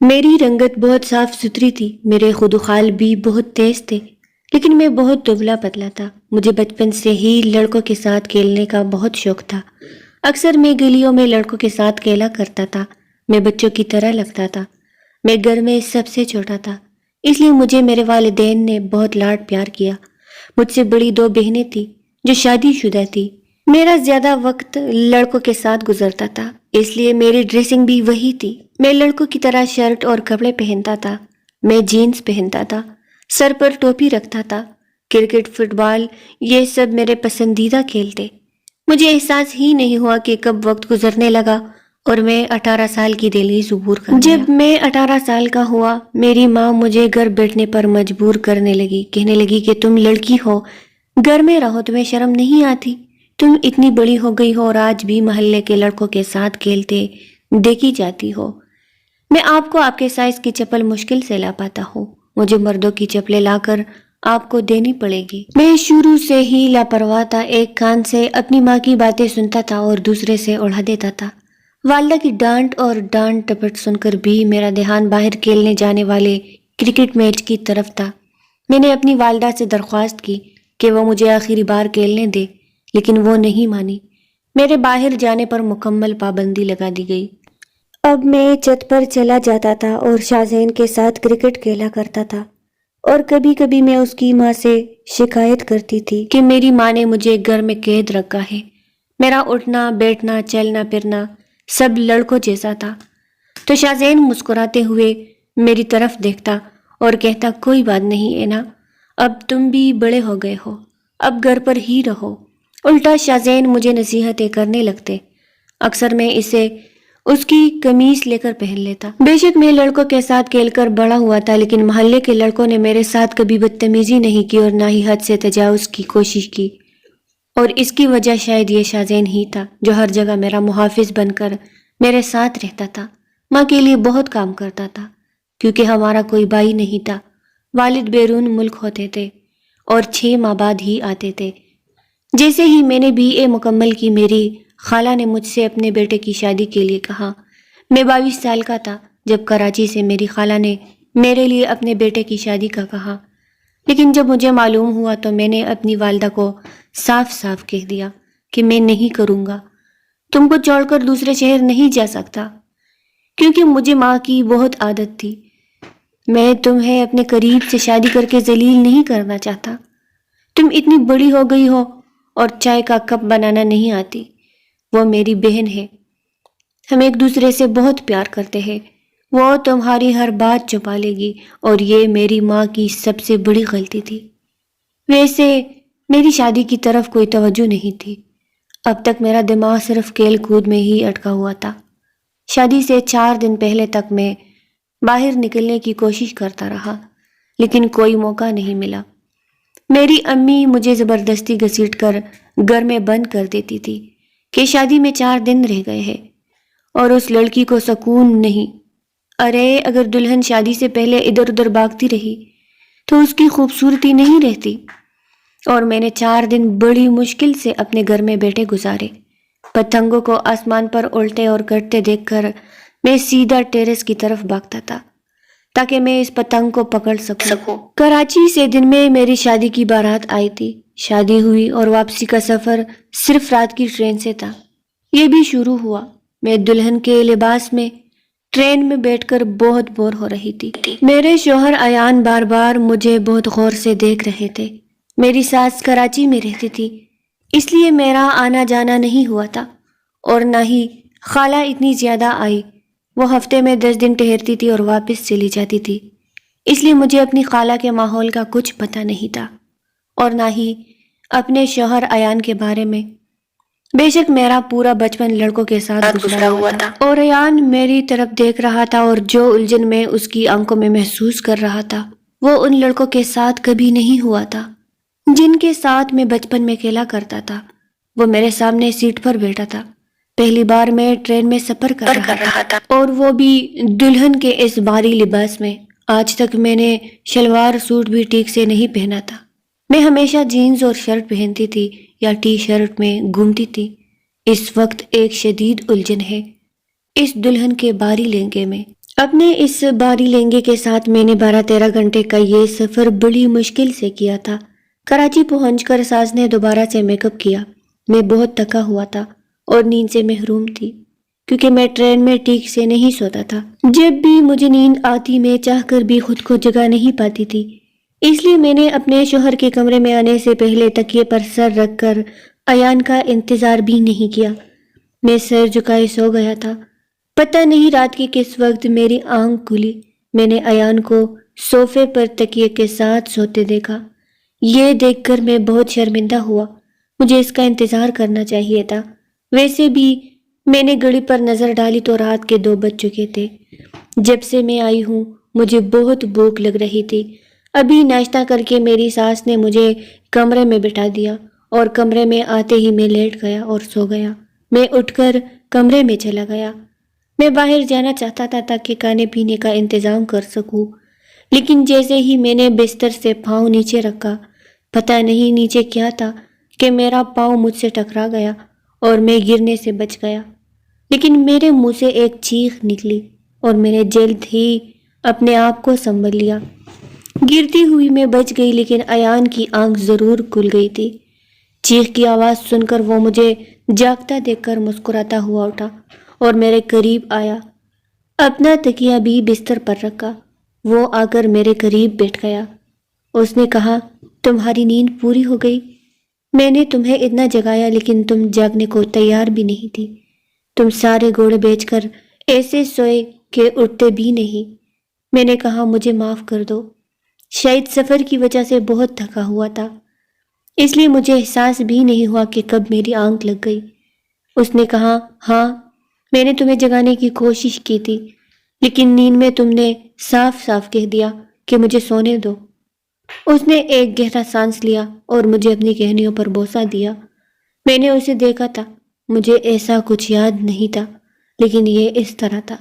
میری رنگت بہت صاف ستھری تھی، میرے خدوخال بھی بہت تیز تھے، لیکن میں بہت دبلا پتلا تھا۔ مجھے بچپن سے ہی لڑکوں کے ساتھ کھیلنے کا بہت شوق تھا۔ اکثر میں گلیوں میں لڑکوں کے ساتھ کھیلا کرتا تھا۔ میں بچوں کی طرح لگتا تھا۔ میں گھر میں سب سے چھوٹا تھا، اس لیے مجھے میرے والدین نے بہت لاڈ پیار کیا۔ مجھ سے بڑی 2 بہنیں تھیں جو شادی شدہ تھی۔ میرا زیادہ وقت لڑکوں کے ساتھ گزرتا تھا، اس لیے میری ڈریسنگ بھی وہی تھی۔ میں لڑکوں کی طرح شرٹ اور کپڑے پہنتا تھا۔ میں جینز پہنتا تھا، سر پر ٹوپی رکھتا تھا۔ کرکٹ، فٹ بال، یہ سب میرے پسندیدہ کھیل تھے۔ مجھے احساس ہی نہیں ہوا کہ کب وقت گزرنے لگا اور میں 18 سال کی دہلیز عبور کر گیا۔ جب میں 18 سال کا ہوا، میری ماں مجھے گھر بیٹھنے پر مجبور کرنے لگی، کہنے لگی کہ تم لڑکی ہو، گھر میں رہو، تمہیں شرم نہیں آتی؟ تم اتنی بڑی ہو گئی ہو اور آج بھی محلے کے لڑکوں کے ساتھ کھیلتے دیکھی جاتی ہو۔ میں آپ کو آپ کے سائز کی چپل مشکل سے لا پاتا ہوں، مجھے مردوں کی چپلیں لا کر آپ کو دینی پڑے گی۔ میں شروع سے ہی لاپرواہ تھا، ایک کان سے اپنی ماں کی باتیں سنتا تھا اور دوسرے سے اڑا دیتا تھا۔ والدہ کی ڈانٹ اور ڈانٹ ٹپٹ سن کر بھی میرا دھیان باہر کھیلنے جانے والے کرکٹ میچ کی طرف تھا۔ میں نے اپنی والدہ سے درخواست کی کہ وہ مجھے آخری بار کھیلنے دے، لیکن وہ نہیں مانی۔ میرے باہر جانے پر مکمل پابندی لگا دی گئی۔ اب میں چھت پر چلا جاتا تھا اور شاہزین کے ساتھ کرکٹ کھیلا کرتا تھا، اور کبھی کبھی میں اس کی ماں سے شکایت کرتی تھی کہ میری ماں نے مجھے گھر میں قید رکھا ہے۔ میرا اٹھنا، بیٹھنا، چلنا پھرنا سب لڑکوں جیسا تھا۔ تو شاہزین مسکراتے ہوئے میری طرف دیکھتا اور کہتا، کوئی بات نہیں اینا، اب تم بھی بڑے ہو گئے ہو، اب گھر پر ہی رہو۔ الٹا شاہزین مجھے نصیحتیں کرنے لگتے۔ اکثر میں اسے اس کی قمیص لے کر پہن لیتا۔ بے شک میں لڑکوں کے ساتھ کھیل کر بڑا ہوا تھا، لیکن محلے کے لڑکوں نے میرے ساتھ کبھی بدتمیزی نہیں کی اور نہ ہی حد سے تجاوز کی کوشش کی، اور اس کی وجہ شاید یہ شاہزین ہی تھا جو ہر جگہ میرا محافظ بن کر میرے ساتھ رہتا تھا۔ ماں کے لیے بہت کام کرتا تھا، کیونکہ ہمارا کوئی بھائی نہیں تھا۔ والد بیرون ملک ہوتے تھے اور 6 ماہ بعد ہی آتے تھے۔ جیسے ہی میں نے BA مکمل کی، میری خالہ نے مجھ سے اپنے بیٹے کی شادی کے لیے کہا۔ میں 22 سال کا تھا جب کراچی سے میری خالہ نے میرے لیے اپنے بیٹے کی شادی کا کہا، لیکن جب مجھے معلوم ہوا تو میں نے اپنی والدہ کو صاف صاف کہہ دیا کہ میں نہیں کروں گا، تم کو چھوڑ کر دوسرے شہر نہیں جا سکتا، کیونکہ مجھے ماں کی بہت عادت تھی۔ میں تمہیں اپنے قریب سے شادی کر کے ذلیل نہیں کرنا چاہتا۔ تم اتنی بڑی ہو گئی ہو اور چائے کا کپ بنانا نہیں آتی۔ وہ میری بہن ہے، ہم ایک دوسرے سے بہت پیار کرتے ہیں، وہ تمہاری ہر بات چھپا لے گی، اور یہ میری ماں کی سب سے بڑی غلطی تھی۔ ویسے میری شادی کی طرف کوئی توجہ نہیں تھی، اب تک میرا دماغ صرف کھیل کود میں ہی اٹکا ہوا تھا۔ شادی سے 4 دن پہلے تک میں باہر نکلنے کی کوشش کرتا رہا، لیکن کوئی موقع نہیں ملا۔ میری امی مجھے زبردستی گھسیٹ کر گھر میں بند کر دیتی تھی کہ شادی میں 4 دن رہ گئے ہیں اور اس لڑکی کو سکون نہیں۔ ارے اگر دلہن شادی سے پہلے ادھر ادھر بھاگتی رہی تو اس کی خوبصورتی نہیں رہتی، اور میں نے 4 دن بڑی مشکل سے اپنے گھر میں بیٹھے گزارے۔ پتنگوں کو آسمان پر الٹے اور کٹتے دیکھ کر میں سیدھا ٹیرس کی طرف بھاگتا تھا تاکہ میں اس پتنگ کو پکڑ سکوں۔ کراچی سے دن میں میری شادی کی بارات آئی تھی۔ شادی ہوئی اور واپسی کا سفر صرف رات کی ٹرین سے تھا۔ یہ بھی شروع ہوا۔ میں دلہن کے لباس میں ٹرین میں بیٹھ کر بہت بور ہو رہی تھی۔ میرے شوہر ایان بار بار مجھے بہت غور سے دیکھ رہے تھے۔ میری ساس کراچی میں رہتی تھی، اس لیے میرا آنا جانا نہیں ہوا تھا، اور نہ ہی خالہ اتنی زیادہ آئی۔ وہ ہفتے میں 10 دن ٹھہرتی تھی اور واپس چلی جاتی تھی، اس لیے مجھے اپنی خالہ کے ماحول کا کچھ پتہ نہیں تھا، اور نہ ہی اپنے شوہر ایان کے بارے میں۔ بے شک میرا پورا بچپن لڑکوں کے ساتھ گزرا ہوا تھا، اور ایان میری طرف دیکھ رہا تھا، اور جو الجھن میں اس کی آنکھوں میں محسوس کر رہا تھا وہ ان لڑکوں کے ساتھ کبھی نہیں ہوا تھا جن کے ساتھ میں بچپن میں کھیلا کرتا تھا۔ وہ میرے سامنے سیٹ پر بیٹھا تھا۔ پہلی بار میں ٹرین میں سفر کر رہا تھا، اور وہ بھی دلہن کے اس بھاری لباس میں۔ آج تک میں نے شلوار سوٹ بھی ٹھیک سے نہیں پہنا تھا۔ میں ہمیشہ جینز اور شرٹ پہنتی تھی یا ٹی شرٹ میں گھومتی تھی۔ اس وقت ایک شدید الجھن ہے اس دلہن کے بھاری لہنگے میں۔ اپنے اس باری لہنگے کے ساتھ میں نے 12-13 گھنٹے کا یہ سفر بڑی مشکل سے کیا تھا۔ کراچی پہنچ کر ساز نے دوبارہ سے میک اپ کیا۔ میں بہت تھکا ہوا تھا اور نیند سے محروم تھی، کیونکہ میں ٹرین میں ٹھیک سے نہیں سوتا تھا۔ جب بھی مجھے نیند آتی میں چاہ کر بھی خود کو جگا نہیں پاتی تھی، اس لیے میں نے اپنے شوہر کے کمرے میں آنے سے پہلے تکیے پر سر رکھ کر ایان کا انتظار بھی نہیں کیا۔ میں سر جھکائے سو گیا تھا۔ پتہ نہیں رات کے کس وقت میری آنکھ کھلی۔ میں نے ایان کو صوفے پر تکیے کے ساتھ سوتے دیکھا۔ یہ دیکھ کر میں بہت شرمندہ ہوا۔ مجھے اس کا انتظار کرنا چاہیے تھا۔ ویسے بھی میں نے گھڑی پر نظر ڈالی تو رات کے 2 بج چکے تھے۔ جب سے میں آئی ہوں مجھے بہت بھوک لگ رہی تھی۔ ابھی ناشتہ کر کے میری ساس نے مجھے کمرے میں بٹھا دیا اور کمرے میں آتے ہی میں لیٹ گیا اور سو گیا۔ میں اٹھ کر کمرے میں چلا گیا۔ میں باہر جانا چاہتا تھا تاکہ کھانے پینے کا انتظام کر سکوں، لیکن جیسے ہی میں نے بستر سے پاؤں نیچے رکھا، پتہ نہیں نیچے کیا تھا کہ میرا پاؤں مجھ سے ٹکرا گیا اور میں گرنے سے بچ گیا۔ لیکن میرے منہ سے ایک چیخ نکلی اور میں نے جلد ہی اپنے آپ کو سنبھل لیا۔ گرتی ہوئی میں بچ گئی، لیکن ایان کی آنکھ ضرور کھل گئی تھی۔ چیخ کی آواز سن کر وہ مجھے جاگتا دیکھ کر مسکراتا ہوا اٹھا اور میرے قریب آیا۔ اپنا تکیہ بھی بستر پر رکھا۔ وہ آ کر میرے قریب بیٹھ گیا۔ اس نے کہا، تمہاری نیند پوری ہو گئی؟ میں نے تمہیں اتنا جگایا لیکن تم جاگنے کو تیار بھی نہیں تھی۔ تم سارے گھوڑے بیچ کر ایسے سوئے کہ اٹھتے بھی نہیں۔ میں نے کہا، مجھے معاف کر دو۔ شاید سفر کی وجہ سے بہت تھکا ہوا تھا، اس لیے مجھے احساس بھی نہیں ہوا کہ کب میری آنکھ لگ گئی۔ اس نے کہا، ہاں میں نے تمہیں جگانے کی کوشش کی تھی، لیکن نیند میں تم نے صاف صاف کہہ دیا کہ مجھے سونے دو۔ اس نے ایک گہرا سانس لیا اور مجھے اپنی کہنیوں پر بوسہ دیا۔ میں نے اسے دیکھا تھا، مجھے ایسا کچھ یاد نہیں تھا، لیکن یہ اس طرح تھا۔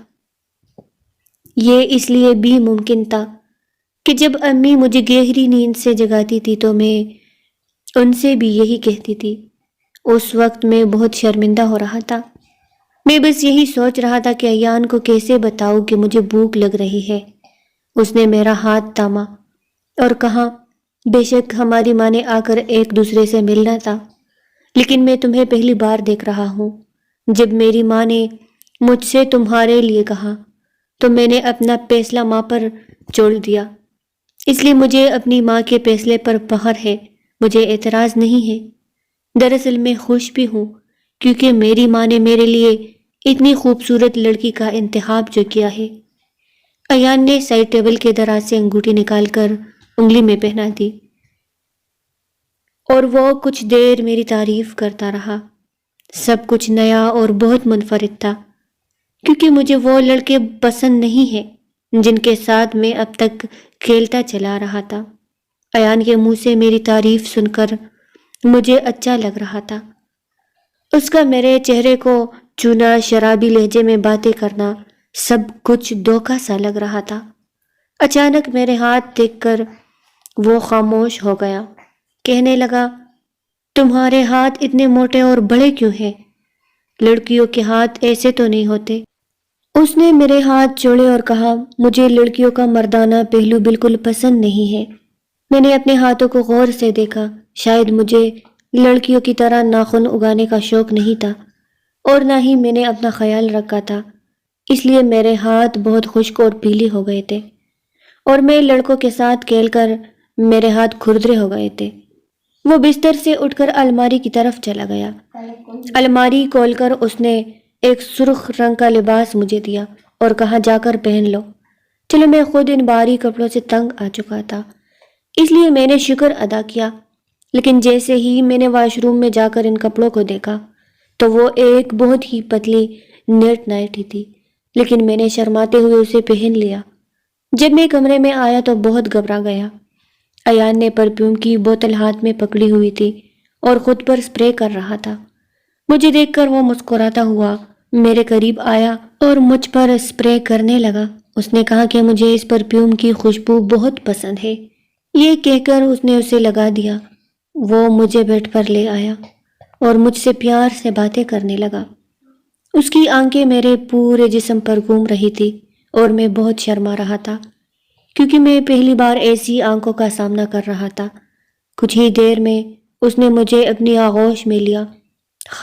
یہ اس لیے بھی ممکن تھا کہ جب امی مجھے گہری نیند سے جگاتی تھی تو میں ان سے بھی یہی کہتی تھی۔ اس وقت میں بہت شرمندہ ہو رہا تھا۔ میں بس یہی سوچ رہا تھا کہ ایان کو کیسے بتاؤں کہ مجھے بھوک لگ رہی ہے۔ اس نے میرا ہاتھ تھاما اور کہا، بے شک ہماری ماں نے آ کر ایک دوسرے سے ملنا تھا، لیکن میں تمہیں پہلی بار دیکھ رہا ہوں۔ جب میری ماں نے مجھ سے تمہارے لیے کہا تو میں نے اپنا فیصلہ ماں پر چھوڑ دیا، اس لیے مجھے اپنی ماں کے فیصلے پر فخر ہے، مجھے اعتراض نہیں ہے۔ دراصل میں خوش بھی ہوں کیونکہ میری ماں نے میرے لیے اتنی خوبصورت لڑکی کا انتخاب جو کیا ہے۔ ایان نے سائڈ ٹیبل کے دراز سے انگوٹھی نکال کر انگلی میں پہنا دی اور وہ کچھ دیر میری تعریف کرتا رہا۔ سب کچھ نیا اور بہت منفرد تھا، کیونکہ مجھے وہ لڑکے پسند نہیں ہیں جن کے ساتھ میں اب تک کھیلتا چلا رہا تھا۔ ایان کے منہ سے میری تعریف سن کر مجھے اچھا لگ رہا تھا۔ اس کا میرے چہرے کو چھونا، شرابی لہجے میں باتیں کرنا، سب کچھ دھوکہ سا لگ رہا تھا۔ اچانک میرے ہاتھ دیکھ کر وہ خاموش ہو گیا۔ کہنے لگا، تمہارے ہاتھ اتنے موٹے اور بڑے کیوں ہیں؟ لڑکیوں کے ہاتھ ایسے تو نہیں ہوتے۔ اس نے میرے ہاتھ چھوڑے اور کہا، مجھے لڑکیوں کا مردانہ پہلو بالکل پسند نہیں ہے۔ میں نے اپنے ہاتھوں کو غور سے دیکھا۔ شاید مجھے لڑکیوں کی طرح ناخن اگانے کا شوق نہیں تھا اور نہ ہی میں نے اپنا خیال رکھا تھا، اس لیے میرے ہاتھ بہت خشک اور پیلے ہو گئے تھے اور میں لڑکوں کے ساتھ کھیل کر میرے ہاتھ کھردرے ہو گئے تھے۔ وہ بستر سے اٹھ کر الماری کی طرف چلا گیا۔ الماری کھول کر اس نے ایک سرخ رنگ کا لباس مجھے دیا اور کہا، جا کر پہن لو۔ چلو، میں خود ان بھاری کپڑوں سے تنگ آ چکا تھا، اس لیے میں نے شکر ادا کیا، لیکن جیسے ہی میں نے واش روم میں جا کر ان کپڑوں کو دیکھا تو وہ ایک بہت ہی پتلی نیٹ نائٹی تھی، لیکن میں نے شرماتے ہوئے اسے پہن لیا۔ جب میں کمرے میں آیا تو بہت گھبرا گیا۔ ایان نے پرفیوم کی بوتل ہاتھ میں پکڑی ہوئی تھی اور خود پر اسپرے کر رہا تھا۔ مجھے دیکھ کر وہ مسکراتا ہوا میرے قریب آیا اور مجھ پر اسپرے کرنے لگا۔ اس نے کہا کہ مجھے اس پرفیوم کی خوشبو بہت پسند ہے۔ یہ کہہ کر اس نے اسے لگا دیا۔ وہ مجھے بیڈ پر لے آیا اور مجھ سے پیار سے باتیں کرنے لگا۔ اس کی آنکھیں میرے پورے جسم پر گھوم رہی تھی اور میں بہت شرما رہا تھا کیونکہ میں پہلی بار ایسی آنکھوں کا سامنا کر رہا تھا۔ کچھ ہی دیر میں اس نے مجھے اپنی آغوش میں لیا،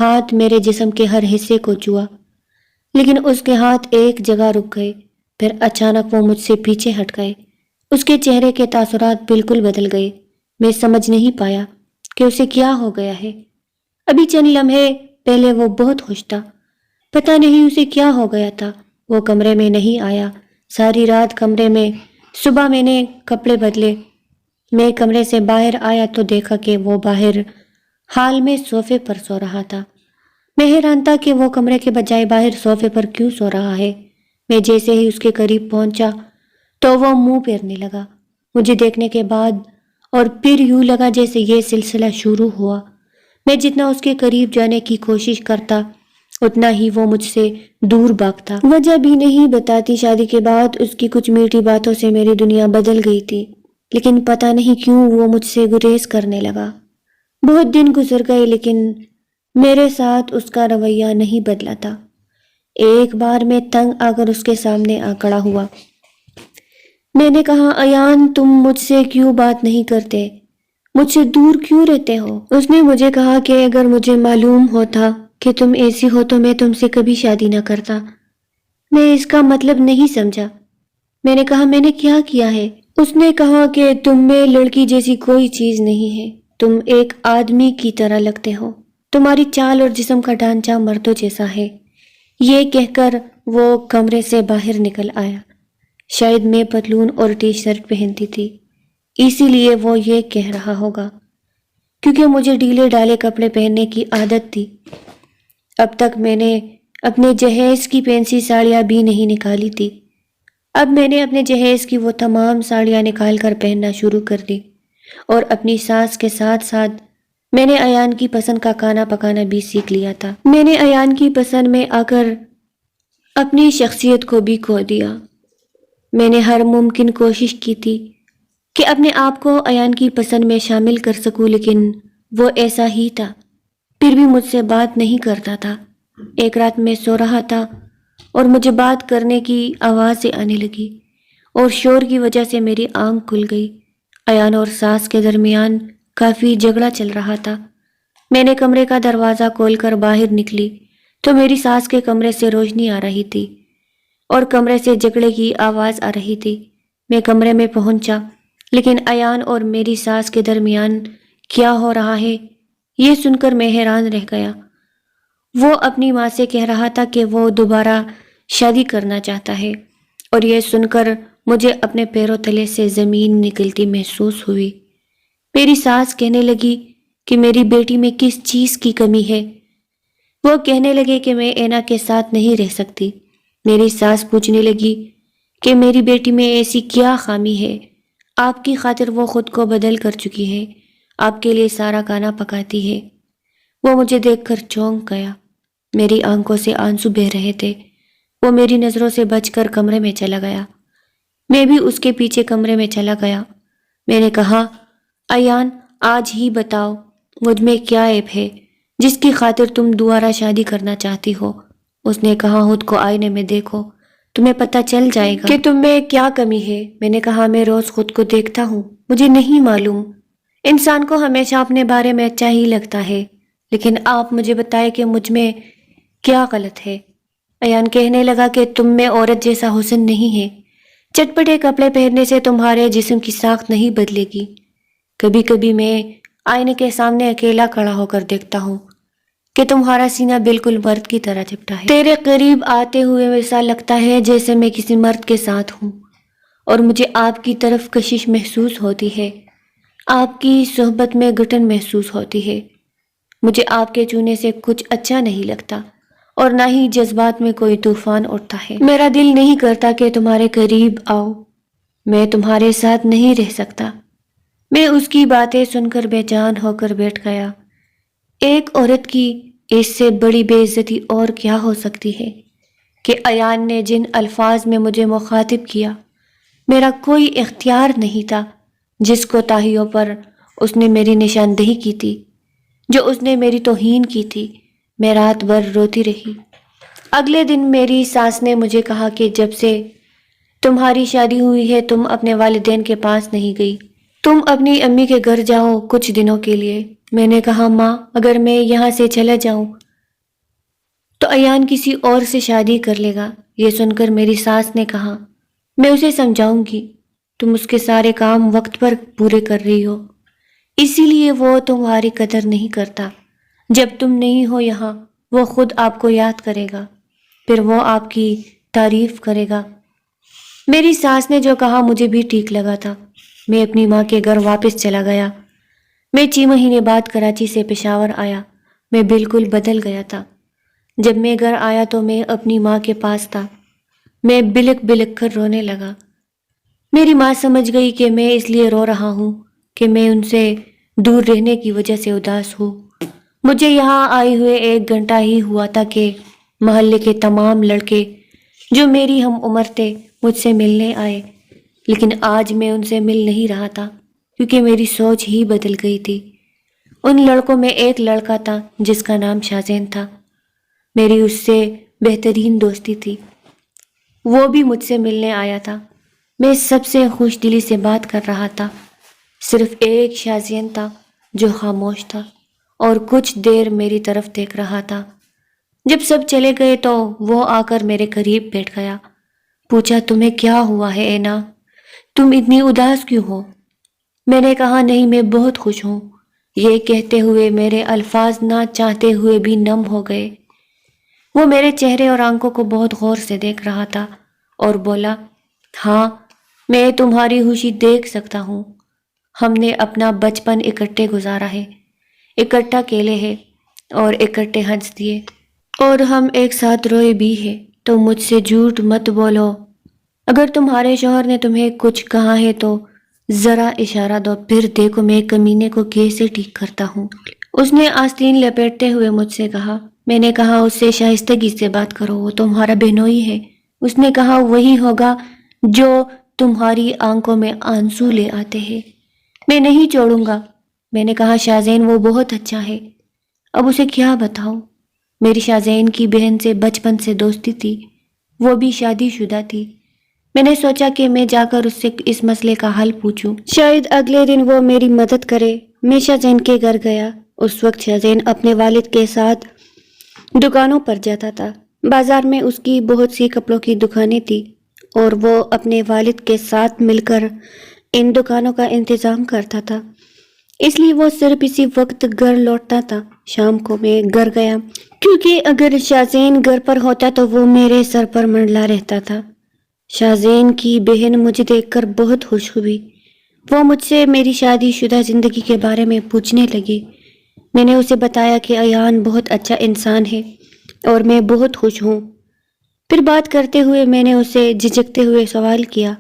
ہاتھ میرے جسم کے ہر حصے کو چھوا، لیکن اس کے ہاتھ ایک جگہ رک گئے، پھر اچانک وہ مجھ سے پیچھے ہٹ گئے۔ اس کے چہرے کے تاثرات بالکل بدل گئے۔ میں سمجھ نہیں پایا کہ اسے کیا ہو گیا ہے۔ ابھی چند لمحے پہلے وہ بہت خوش تھا، پتہ نہیں اسے کیا ہو گیا تھا۔ وہ کمرے میں نہیں آیا، ساری رات کمرے میں۔ صبح میں نے کپڑے بدلے، میں کمرے سے باہر آیا تو دیکھا کہ وہ باہر ہال میں صوفے پر سو رہا تھا۔ میں حیران تھا کہ وہ کمرے کے بجائے باہر صوفے پر کیوں سو رہا ہے۔ میں جیسے ہی اس کے قریب پہنچا تو وہ منہ پھیرنے لگا مجھے دیکھنے کے بعد، اور پھر یوں لگا جیسے یہ سلسلہ شروع ہوا۔ میں جتنا اس کے قریب جانے کی کوشش کرتا اتنا ہی وہ مجھ سے دور بھاگتا۔ وجہ بھی نہیں بتاتی، شادی کے بعد اس کی کچھ میٹھی باتوں سے میری دنیا بدل گئی تھی، لیکن پتہ نہیں کیوں وہ مجھ سے گریز کرنے لگا۔ بہت دن گزر گئے لیکن میرے ساتھ اس کا رویہ نہیں بدلا تھا۔ ایک بار میں تنگ آ کر اس کے سامنے آ کھڑا ہوا۔ میں نے کہا، ایان تم مجھ سے کیوں بات نہیں کرتے؟ مجھ سے دور کیوں رہتے ہو؟ اس نے مجھے کہا کہ اگر مجھے معلوم ہوتا کہ تم ایسی ہو تو میں تم سے کبھی شادی نہ کرتا۔ میں اس کا مطلب نہیں سمجھا۔ میں نے کہا، میں نے کیا کیا ہے؟ اس نے کہا کہ تم میں لڑکی جیسی کوئی چیز نہیں ہے، تم ایک آدمی کی طرح لگتے ہو، تمہاری چال اور جسم کا ڈھانچہ مردوں جیسا ہے۔ یہ کہہ کر وہ کمرے سے باہر نکل آیا۔ شاید میں پتلون اور ٹی شرٹ پہنتی تھی، اسی لیے وہ یہ کہہ رہا ہوگا، کیونکہ مجھے ڈھیلے ڈالے کپڑے پہننے کی عادت تھی۔ اب تک میں نے اپنے جہیز کی پینسی ساڑیاں بھی نہیں نکالی تھی۔ اب میں نے اپنے جہیز کی وہ تمام ساڑیاں نکال کر پہننا شروع کر دی، اور اپنی ساس کے ساتھ ساتھ میں نے ایان کی پسند کا کھانا پکانا بھی سیکھ لیا تھا۔ میں نے ایان کی پسند میں آ کر اپنی شخصیت کو بھی کھو دیا۔ میں نے ہر ممکن کوشش کی تھی کہ اپنے آپ کو ایان کی پسند میں شامل کر سکوں، لیکن وہ ایسا ہی تھا، پھر بھی مجھ سے بات نہیں کرتا تھا۔ ایک رات میں سو رہا تھا اور مجھے بات کرنے کی آوازیں آنے لگی، اور شور کی وجہ سے میری آنکھ کھل گئی۔ ایان اور ساس کے درمیان کافی جھگڑا چل رہا تھا۔ میں نے کمرے کا دروازہ کھول کر باہر نکلی تو میری ساس کے کمرے سے روشنی آ رہی تھی اور کمرے سے جھگڑے کی آواز آ رہی تھی۔ میں کمرے میں پہنچا، لیکن ایان اور میری ساس کے درمیان کیا ہو رہا ہے یہ سن کر میں حیران رہ گیا۔ وہ اپنی ماں سے کہہ رہا تھا کہ وہ دوبارہ شادی کرنا چاہتا ہے، اور یہ سن کر مجھے اپنے پیروں تلے سے زمین نکلتی محسوس ہوئی۔ میری ساس کہنے لگی کہ میری بیٹی میں کس چیز کی کمی ہے۔ وہ کہنے لگے کہ میں اینا کے ساتھ نہیں رہ سکتی۔ میری ساس پوچھنے لگی کہ میری بیٹی میں ایسی کیا خامی ہے؟ آپ کی خاطر وہ خود کو بدل کر چکی ہے، آپ کے لیے سارا کھانا پکاتی ہے۔ وہ مجھے دیکھ کر چونک گیا، میری آنکھوں سے آنسو بہہ رہے تھے۔ وہ میری نظروں سے بچ کر کمرے میں چلا گیا۔ میں بھی اس کے پیچھے کمرے میں چلا گیا۔ میں نے کہا، ایان آج ہی بتاؤ مجھ میں کیا عیب ہے جس کی خاطر تم دوبارہ شادی کرنا چاہتی ہو؟ اس نے کہا، خود کو آئینے میں دیکھو، تمہیں پتہ چل جائے گا کہ تم میں کیا کمی ہے۔ میں نے کہا، میں روز خود کو دیکھتا ہوں، مجھے نہیں معلوم۔ انسان کو ہمیشہ اپنے بارے میں اچھا ہی لگتا ہے، لیکن آپ مجھے بتائیں کہ مجھ میں کیا غلط ہے۔ ایان کہنے لگا کہ تم میں عورت جیسا حسن نہیں ہے، چٹپٹے کپڑے پہننے سے تمہارے جسم کی ساخت نہیں بدلے گی۔ کبھی کبھی میں آئینے کے سامنے اکیلا کھڑا ہو کر دیکھتا ہوں کہ تمہارا سینہ بالکل مرد کی طرح چپٹا ہے۔ تیرے قریب آتے ہوئے ایسا لگتا ہے جیسے میں کسی مرد کے ساتھ ہوں، اور مجھے آپ کی طرف کشش محسوس ہوتی ہے، آپ کی صحبت میں گھٹن محسوس ہوتی ہے۔ مجھے آپ کے چھونے سے کچھ اچھا نہیں لگتا، اور نہ ہی جذبات میں کوئی طوفان اٹھتا ہے۔ میرا دل نہیں کرتا کہ تمہارے قریب آؤ، میں تمہارے ساتھ نہیں رہ سکتا۔ میں اس کی باتیں سن کر بے جان ہو کر بیٹھ گیا۔ ایک عورت کی اس سے بڑی بے عزتی اور کیا ہو سکتی ہے کہ ایان نے جن الفاظ میں مجھے مخاطب کیا، میرا کوئی اختیار نہیں تھا۔ جس کوتاہیوں پر اس نے میری نشاندہی کی تھی، جو اس نے میری توہین کی تھی، میں رات بھر روتی رہی۔ اگلے دن میری ساس نے مجھے کہا کہ جب سے تمہاری شادی ہوئی ہے، تم اپنے والدین کے پاس نہیں گئی، تم اپنی امی کے گھر جاؤ کچھ دنوں کے لیے۔ میں نے کہا ماں اگر میں یہاں سے چلا جاؤں تو ایان کسی اور سے شادی کر لے گا۔ یہ سن کر میری ساس نے کہا میں اسے سمجھاؤں گی، تم اس کے سارے کام وقت پر پورے کر رہی ہو، اسی لیے وہ تمہاری قدر نہیں کرتا۔ جب تم نہیں ہو یہاں وہ خود آپ کو یاد کرے گا، پھر وہ آپ کی تعریف کرے گا۔ میری ساس نے جو کہا مجھے بھی ٹھیک لگا تھا۔ میں اپنی ماں کے گھر واپس چلا گیا۔ میں 6 مہینے بعد کراچی سے پشاور آیا۔ میں بالکل بدل گیا تھا۔ جب میں گھر آیا تو میں اپنی ماں کے پاس تھا۔ میں بلک بلک کر رونے لگا۔ میری ماں سمجھ گئی کہ میں اس لیے رو رہا ہوں کہ میں ان سے دور رہنے کی وجہ سے اداس ہوں۔ مجھے یہاں آئے ہوئے 1 گھنٹہ ہی ہوا تھا کہ محلے کے تمام لڑکے جو میری ہم عمر تھے مجھ سے ملنے آئے، لیکن آج میں ان سے مل نہیں رہا تھا کیونکہ میری سوچ ہی بدل گئی تھی۔ ان لڑکوں میں ایک لڑکا تھا جس کا نام شازین تھا۔ میری اس سے بہترین دوستی تھی۔ وہ بھی مجھ سے ملنے آیا تھا۔ میں سب سے خوش دلی سے بات کر رہا تھا۔ صرف ایک شازین تھا جو خاموش تھا اور کچھ دیر میری طرف دیکھ رہا تھا۔ جب سب چلے گئے تو وہ آ کر میرے قریب بیٹھ گیا۔ پوچھا تمہیں کیا ہوا ہے اینا؟ تم اتنی اداس کیوں ہو؟ میں نے کہا نہیں میں بہت خوش ہوں۔ یہ کہتے ہوئے میرے الفاظ نہ چاہتے ہوئے بھی نم ہو گئے۔ وہ میرے چہرے اور آنکھوں کو بہت غور سے دیکھ رہا تھا اور بولا ہاں میں تمہاری خوشی دیکھ سکتا ہوں۔ ہم نے اپنا بچپن اکٹھے گزارا ہے، اکٹھا کھیلے ہیں اور اکٹھے ہنس دیے، اور ہم ایک ساتھ روئے بھی ہیں۔ تو مجھ سے جھوٹ مت بولو۔ اگر تمہارے شوہر نے تمہیں کچھ کہا ہے تو ذرا اشارہ دو، پھر دیکھو میں کمینے کو کیسے ٹھیک کرتا ہوں۔ اس نے آستین لپیٹتے ہوئے مجھ سے کہا۔ میں نے کہا اس سے شائستگی سے بات کرو، وہ تمہارا بہنوئی ہے۔ اس نے کہا وہی ہوگا جو تمہاری آنکھوں میں آنسو لے آتے ہیں۔ میں نہیں چھوڑوں گا۔ میں نے کہا شازین وہ بہت اچھا ہے، اب اسے کیا بتاؤں؟ میری شازین کی بہن سے بچپن سے دوستی تھی، وہ بھی شادی شدہ تھی۔ میں نے سوچا کہ میں جا کر اس سے اس مسئلے کا حل پوچھوں، شاید اگلے دن وہ میری مدد کرے۔ میں شازین کے گھر گیا۔ اس وقت شازین اپنے والد کے ساتھ دکانوں پر جاتا تھا۔ بازار میں اس کی بہت سی کپڑوں کی دکانیں تھی اور وہ اپنے والد کے ساتھ مل کر ان دکانوں کا انتظام کرتا تھا، اس لیے وہ صرف اسی وقت گھر لوٹتا تھا۔ شام کو میں گھر گیا کیونکہ اگر شازین گھر پر ہوتا تو وہ میرے سر پر منڈلا رہتا تھا۔ شازین کی بہن مجھے دیکھ کر بہت خوش ہوئی۔ وہ مجھ سے میری شادی شدہ زندگی کے بارے میں پوچھنے لگی۔ میں نے اسے بتایا کہ ایان بہت اچھا انسان ہے اور میں بہت خوش ہوں۔ پھر بات کرتے ہوئے میں نے اسے جھجکتے ہوئے سوال کیا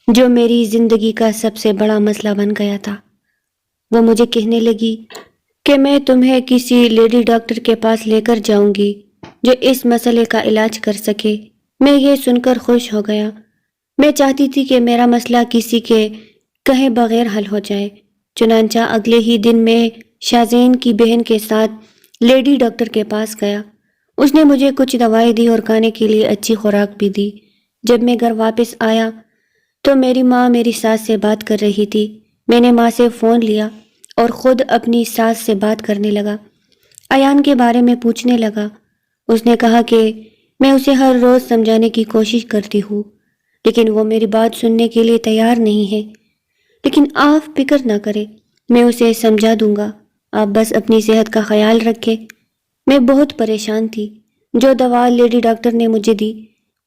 جو میری زندگی کا سب سے بڑا مسئلہ بن گیا تھا۔ وہ مجھے کہنے لگی کہ میں تمہیں کسی لیڈی ڈاکٹر کے پاس لے کر جاؤں گی جو اس مسئلے کا علاج کر سکے۔ میں یہ سن کر خوش ہو گیا۔ میں چاہتی تھی کہ میرا مسئلہ کسی کے کہے بغیر حل ہو جائے۔ چنانچہ اگلے ہی دن میں شازین کی بہن کے ساتھ لیڈی ڈاکٹر کے پاس گیا۔ اس نے مجھے کچھ دوائیں دی اور کھانے کے لیے اچھی خوراک بھی دی۔ جب میں گھر واپس آیا تو میری ماں میری ساس سے بات کر رہی تھی۔ میں نے ماں سے فون لیا اور خود اپنی ساس سے بات کرنے لگا، ایان کے بارے میں پوچھنے لگا۔ اس نے کہا کہ میں اسے ہر روز سمجھانے کی کوشش کرتی ہوں لیکن وہ میری بات سننے کے لیے تیار نہیں ہے۔ لیکن آپ فکر نہ کریں، میں اسے سمجھا دوں گا، آپ بس اپنی صحت کا خیال رکھیں۔ میں بہت پریشان تھی۔ جو دوا لیڈی ڈاکٹر نے مجھے دی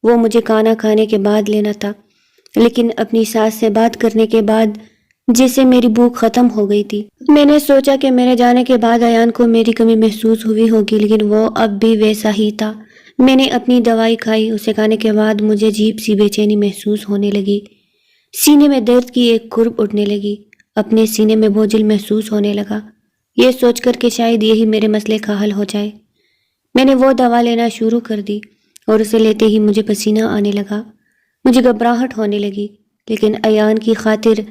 وہ مجھے کھانا کھانے کے بعد لینا تھا، لیکن اپنی ساس سے بات کرنے کے بعد جیسے میری بھوک ختم ہو گئی تھی۔ میں نے سوچا کہ میرے جانے کے بعد ایان کو میری کمی محسوس ہوئی ہوگی، لیکن وہ اب بھی ویسا ہی تھا۔ میں نے اپنی دوائی کھائی۔ اسے کھانے کے بعد مجھے عجیب سی بے چینی محسوس ہونے لگی۔ سینے میں درد کی ایک کرب اٹھنے لگی۔ اپنے سینے میں بوجھل محسوس ہونے لگا، یہ سوچ کر کہ شاید یہی میرے مسئلے کا حل ہو جائے۔ میں نے وہ دوا لینا شروع کر دی اور اسے لیتے ہی مجھے پسینہ آنے لگا، مجھے گھبراہٹ ہونے لگی، لیکن ایان کی خاطر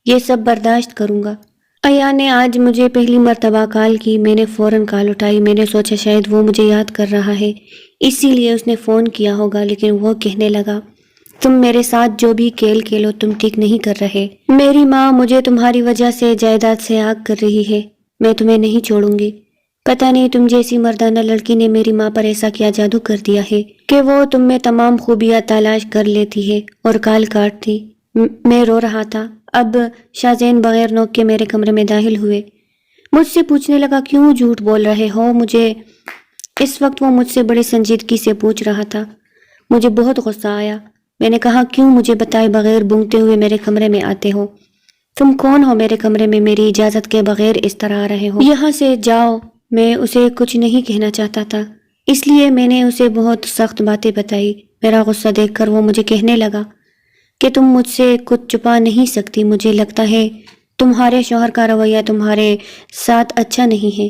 یہ سب برداشت کروں گا۔ ایان نے آج مجھے پہلی مرتبہ کال کی۔ میں نے فوراً کال اٹھائی۔ میں نے سوچا شاید وہ مجھے یاد کر رہا ہے، اسی لیے اس نے فون کیا ہوگا، لیکن وہ کہنے لگا تم میرے ساتھ جو بھی کھیل کھیلو تم ٹھیک نہیں کر رہے۔ میری ماں مجھے تمہاری وجہ سے جائیداد سے آگ کر رہی ہے، میں تمہیں نہیں چھوڑوں گی۔ پتہ نہیں تم جیسی مردانہ لڑکی نے میری ماں پر ایسا کیا جادو کر دیا ہے کہ وہ تم میں تمام خوبیاں تلاش کر لیتی ہے اور کال کاٹتی۔ میں رو رہا تھا۔ اب شاہزین بغیر نوک کے میرے کمرے میں داخل ہوئے۔ مجھ سے پوچھنے لگا کیوں جھوٹ بول رہے ہو مجھے؟ اس وقت وہ مجھ سے بڑی سنجیدگی سے پوچھ رہا تھا۔ مجھے بہت غصہ آیا۔ میں نے کہا کیوں مجھے بتائے بغیر بونگتے ہوئے میرے کمرے میں آتے ہو؟ تم کون ہو میرے کمرے میں میری اجازت کے بغیر اس طرح آ رہے ہو؟ یہاں سے جاؤ۔ میں اسے کچھ نہیں کہنا چاہتا تھا، اس لیے میں نے اسے بہت سخت باتیں بتائی۔ میرا غصہ دیکھ کر وہ مجھے کہنے لگا کہ تم مجھ سے کچھ چھپا نہیں سکتی، مجھے لگتا ہے تمہارے شوہر کا رویہ تمہارے ساتھ اچھا نہیں ہے۔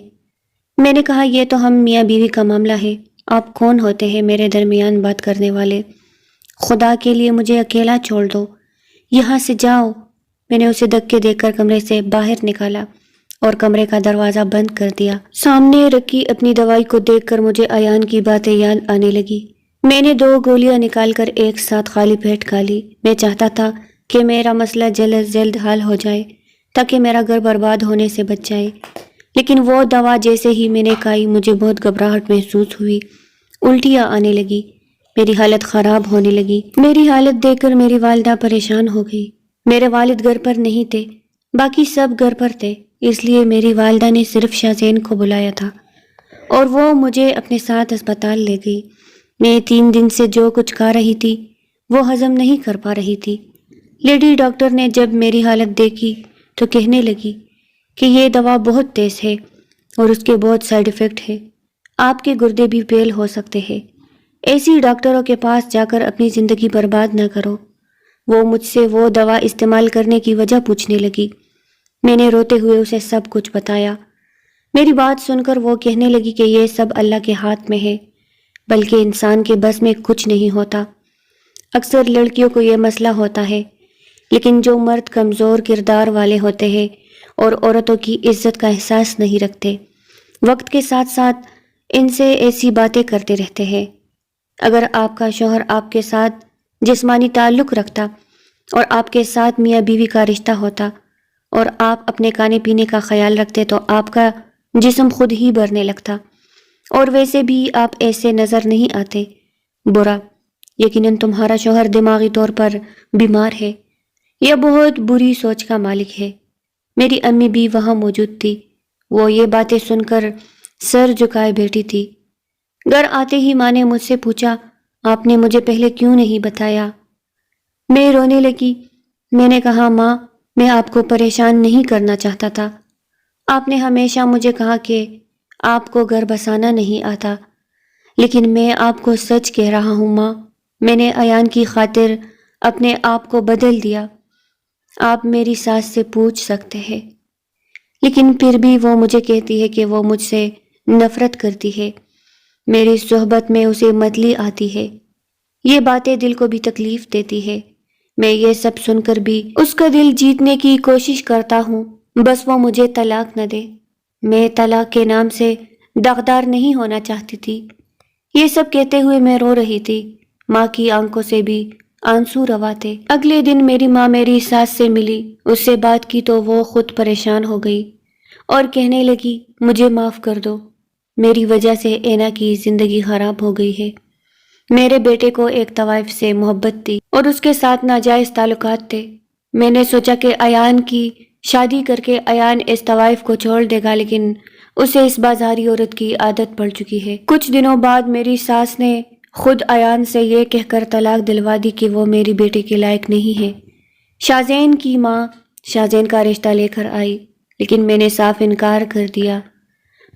میں نے کہا یہ تو ہم میاں بیوی کا معاملہ ہے، آپ کون ہوتے ہیں میرے درمیان بات کرنے والے؟ خدا کے لیے مجھے اکیلا چھوڑ دو، یہاں سے جاؤ۔ میں نے اسے دھکے دے کر کمرے سے باہر نکالا اور کمرے کا دروازہ بند کر دیا۔ سامنے رکھی اپنی دوائی کو دیکھ کر مجھے ایان کی باتیں یاد آنے لگی۔ میں نے 2 گولیاں نکال کر ایک ساتھ خالی پیٹ کھا لی۔ میں چاہتا تھا کہ میرا مسئلہ جلد از جلد حل ہو جائے تاکہ میرا گھر برباد ہونے سے بچ جائے، لیکن وہ دوا جیسے ہی میں نے کھائی مجھے بہت گھبراہٹ محسوس ہوئی، الٹیاں آنے لگی، میری حالت خراب ہونے لگی۔ میری حالت دیکھ کر میری والدہ پریشان ہو گئی۔ میرے والد گھر پر نہیں تھے، باقی سب گھر پر تھے، اس لیے میری والدہ نے صرف شاہزین کو بلایا تھا اور وہ مجھے اپنے ساتھ اسپتال لے گئی۔ میں 3 دن سے جو کچھ کھا رہی تھی وہ ہضم نہیں کر پا رہی تھی۔ لیڈی ڈاکٹر نے جب میری حالت دیکھی تو کہنے لگی کہ یہ دوا بہت تیز ہے اور اس کے بہت سائیڈ ایفیکٹ ہے، آپ کے گردے بھی فیل ہو سکتے ہیں، ایسی ڈاکٹروں کے پاس جا کر اپنی زندگی برباد نہ کرو۔ وہ مجھ سے وہ دوا استعمال کرنے کی وجہ پوچھنے لگی۔ میں نے روتے ہوئے اسے سب کچھ بتایا۔ میری بات سن کر وہ کہنے لگی کہ یہ سب اللہ کے ہاتھ میں ہے، بلکہ انسان کے بس میں کچھ نہیں ہوتا۔ اکثر لڑکیوں کو یہ مسئلہ ہوتا ہے، لیکن جو مرد کمزور کردار والے ہوتے ہیں اور عورتوں کی عزت کا احساس نہیں رکھتے، وقت کے ساتھ ساتھ ان سے ایسی باتیں کرتے رہتے ہیں۔ اگر آپ کا شوہر آپ کے ساتھ جسمانی تعلق رکھتا اور آپ کے ساتھ میاں بیوی کا رشتہ ہوتا اور آپ اپنے کھانے پینے کا خیال رکھتے تو آپ کا جسم خود ہی بڑھنے لگتا، اور ویسے بھی آپ ایسے نظر نہیں آتے۔ برا، یقیناً تمہارا شوہر دماغی طور پر بیمار ہے یا بہت بری سوچ کا مالک ہے۔ میری امی بھی وہاں موجود تھی، وہ یہ باتیں سن کر سر جھکائے بیٹھی تھی۔ گھر آتے ہی ماں نے مجھ سے پوچھا آپ نے مجھے پہلے کیوں نہیں بتایا؟ میں رونے لگی۔ میں نے کہا ماں میں آپ کو پریشان نہیں کرنا چاہتا تھا، آپ نے ہمیشہ مجھے کہا کہ آپ کو گھر بسانا نہیں آتا، لیکن میں آپ کو سچ کہہ رہا ہوں ماں، میں نے ایان کی خاطر اپنے آپ کو بدل دیا۔ آپ میری ساس سے پوچھ سکتے ہیں، لیکن پھر بھی وہ مجھے کہتی ہے کہ وہ مجھ سے نفرت کرتی ہے، میری صحبت میں اسے متلی آتی ہے، یہ باتیں دل کو بھی تکلیف دیتی ہے۔ میں یہ سب سن کر بھی اس کا دل جیتنے کی کوشش کرتا ہوں، بس وہ مجھے طلاق نہ دے۔ میں طلاق کے نام سے داغدار نہیں ہونا چاہتی تھی۔ یہ سب کہتے ہوئے میں رو رہی تھی، ماں کی آنکھوں سے بھی آنسو روا تھے۔ اگلے دن میری ماں میری ساس سے ملی، اس سے بات کی تو وہ خود پریشان ہو گئی اور کہنے لگی مجھے معاف کر دو، میری وجہ سے اینا کی زندگی خراب ہو گئی ہے۔ میرے بیٹے کو ایک طوائف سے محبت تھی اور اس کے ساتھ ناجائز تعلقات تھے۔ میں نے سوچا کہ ایان کی شادی کر کے ایان اس طوائف کو چھوڑ دے گا، لیکن اسے اس بازاری عورت کی عادت پڑ چکی ہے۔ کچھ دنوں بعد میری ساس نے خود ایان سے یہ کہہ کر طلاق دلوا دی کہ وہ میری بیٹے کے لائق نہیں ہے۔ شاہزین کی ماں شاہزین کا رشتہ لے کر آئی، لیکن میں نے صاف انکار کر دیا۔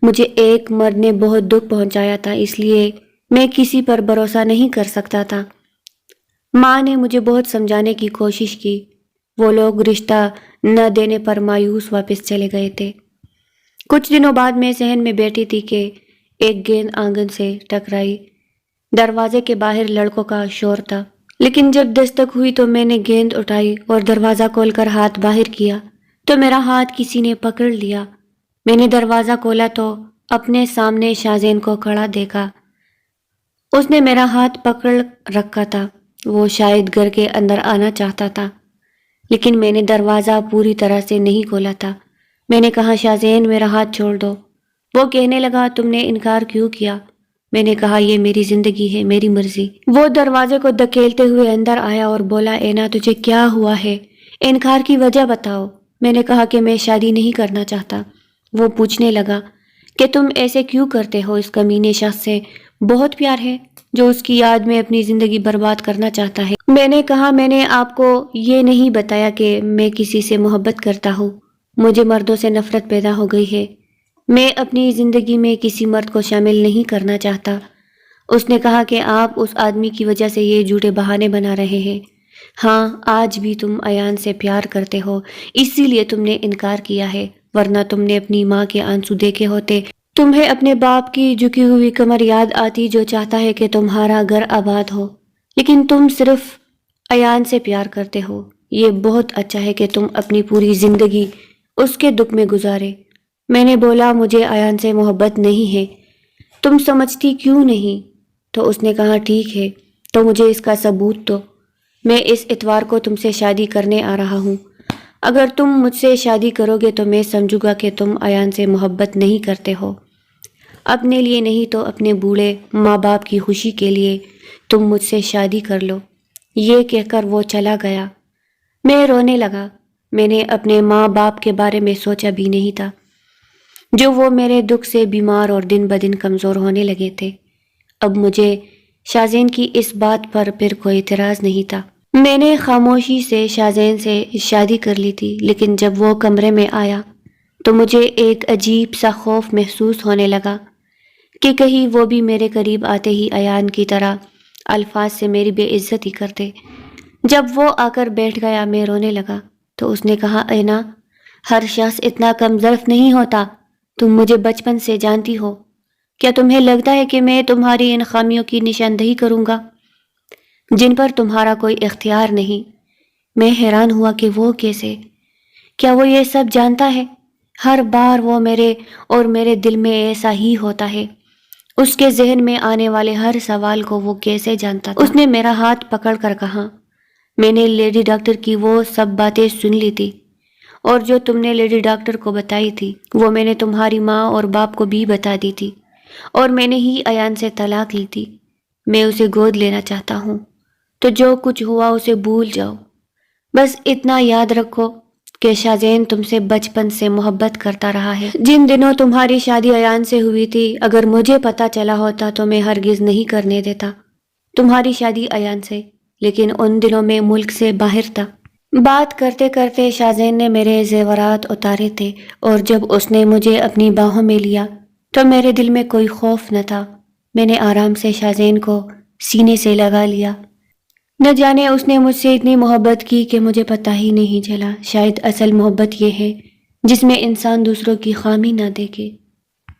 مجھے ایک مرد نے بہت دکھ پہنچایا تھا، اس لیے میں کسی پر بھروسہ نہیں کر سکتا تھا۔ ماں نے مجھے بہت سمجھانے کی کوشش کی، وہ لوگ رشتہ نہ دینے پر مایوس واپس چلے گئے تھے۔ کچھ دنوں بعد میں صحن میں بیٹھی تھی کہ ایک گیند آنگن سے ٹکرائی۔ دروازے کے باہر لڑکوں کا شور تھا، لیکن جب دستک ہوئی تو میں نے گیند اٹھائی اور دروازہ کھول کر ہاتھ باہر کیا تو میرا ہاتھ کسی نے پکڑ لیا۔ میں نے دروازہ کھولا تو اپنے سامنے شاہزین کو کھڑا دیکھا، اس نے میرا ہاتھ پکڑ رکھا تھا، وہ شاید گھر کے اندر آنا چاہتا تھا، لیکن میں نے دروازہ پوری طرح سے نہیں کھولا تھا۔ میں نے کہا شاذین میرا ہاتھ چھوڑ دو۔ وہ کہنے لگا تم نے انکار کیوں کیا؟ میں نے کہا یہ میری زندگی ہے، میری مرضی۔ وہ دروازے کو دھکیلتے ہوئے اندر آیا اور بولا اینا تجھے کیا ہوا ہے؟ انکار کی وجہ بتاؤ۔ میں نے کہا کہ میں شادی نہیں کرنا چاہتا۔ وہ پوچھنے لگا کہ تم ایسے کیوں کرتے ہو؟ اس کمینے شخص سے بہت پیار ہے جو اس کی یاد میں اپنی زندگی برباد کرنا چاہتا ہے۔ میں نے کہا میں نے آپ کو یہ نہیں بتایا کہ میں کسی سے محبت کرتا ہوں۔ مجھے مردوں سے نفرت پیدا ہو گئی ہے۔ میں اپنی زندگی میں کسی مرد کو شامل نہیں کرنا چاہتا۔ اس نے کہا کہ آپ اس آدمی کی وجہ سے یہ جھوٹے بہانے بنا رہے ہیں۔ ہاں، آج بھی تم ایان سے پیار کرتے ہو، اسی لیے تم نے انکار کیا ہے، ورنہ تم نے اپنی ماں کے آنسو دیکھے ہوتے۔ تمہیں اپنے باپ کی جھکی ہوئی کمر یاد آتی جو چاہتا ہے کہ تمہارا گھر آباد ہو، لیکن تم صرف ایان سے پیار کرتے ہو۔ یہ بہت اچھا ہے کہ تم اپنی پوری زندگی اس کے دکھ میں گزارے۔ میں نے بولا مجھے ایان سے محبت نہیں ہے۔ تم سمجھتی کیوں نہیں؟ تو اس نے کہا ٹھیک ہے، تو مجھے اس کا ثبوت دو۔ میں اس اتوار کو تم سے شادی کرنے آ رہا ہوں۔ اگر تم مجھ سے شادی کرو گے تو میں سمجھوں گا کہ تم ایان سے محبت نہیں کرتے ہو۔ اپنے لیے نہیں تو اپنے بوڑھے ماں باپ کی خوشی کے لیے تم مجھ سے شادی کر لو۔ یہ کہہ کر وہ چلا گیا۔ میں رونے لگا۔ میں نے اپنے ماں باپ کے بارے میں سوچا بھی نہیں تھا، جو وہ میرے دکھ سے بیمار اور دن بدن کمزور ہونے لگے تھے۔ اب مجھے شاذین کی اس بات پر پھر کوئی اعتراض نہیں تھا۔ میں نے خاموشی سے شاذین سے شادی کر لی تھی، لیکن جب وہ کمرے میں آیا تو مجھے ایک عجیب سا خوف محسوس ہونے لگا کہ کہیں وہ بھی میرے قریب آتے ہی ایان کی طرح الفاظ سے میری بے عزتی کر دے۔ جب وہ آ کر بیٹھ گیا میں رونے لگا تو اس نے کہا اینا، ہر شخص اتنا کم ظرف نہیں ہوتا، تم مجھے بچپن سے جانتی ہو۔ کیا تمہیں لگتا ہے کہ میں تمہاری ان خامیوں کی نشاندہی کروں گا جن پر تمہارا کوئی اختیار نہیں؟ میں حیران ہوا کہ وہ کیسے؟ کیا وہ یہ سب جانتا ہے؟ ہر بار وہ میرے دل میں ایسا ہی ہوتا ہے۔ اس کے ذہن میں آنے والے ہر سوال کو وہ کیسے جانتا تھا؟ اس نے میرا ہاتھ پکڑ کر کہا میں نے لیڈی ڈاکٹر کی وہ سب باتیں سن لی تھی، اور جو تم نے لیڈی ڈاکٹر کو بتائی تھی وہ میں نے تمہاری ماں اور باپ کو بھی بتا دی تھی، اور میں نے ہی ایان سے طلاق لی تھی۔ میں اسے گود لینا چاہتا ہوں، تو جو کچھ ہوا اسے بھول جاؤ۔ بس اتنا یاد رکھو کہ شاذین تم سے بچپن سے محبت کرتا رہا ہے۔ جن دنوں تمہاری شادی ایان سے ہوئی تھی، اگر مجھے پتا چلا ہوتا تو میں ہرگز نہیں کرنے دیتا تمہاری شادی ایان سے، لیکن ان دنوں میں ملک سے باہر تھا۔ بات کرتے کرتے شاذین نے میرے زیورات اتارے تھے، اور جب اس نے مجھے اپنی باہوں میں لیا تو میرے دل میں کوئی خوف نہ تھا۔ میں نے آرام سے شاذین کو سینے سے لگا لیا۔ نہ جانے اس نے مجھ سے اتنی محبت کی کہ مجھے پتہ ہی نہیں چلا۔ شاید اصل محبت یہ ہے جس میں انسان دوسروں کی خامی نہ دیکھے۔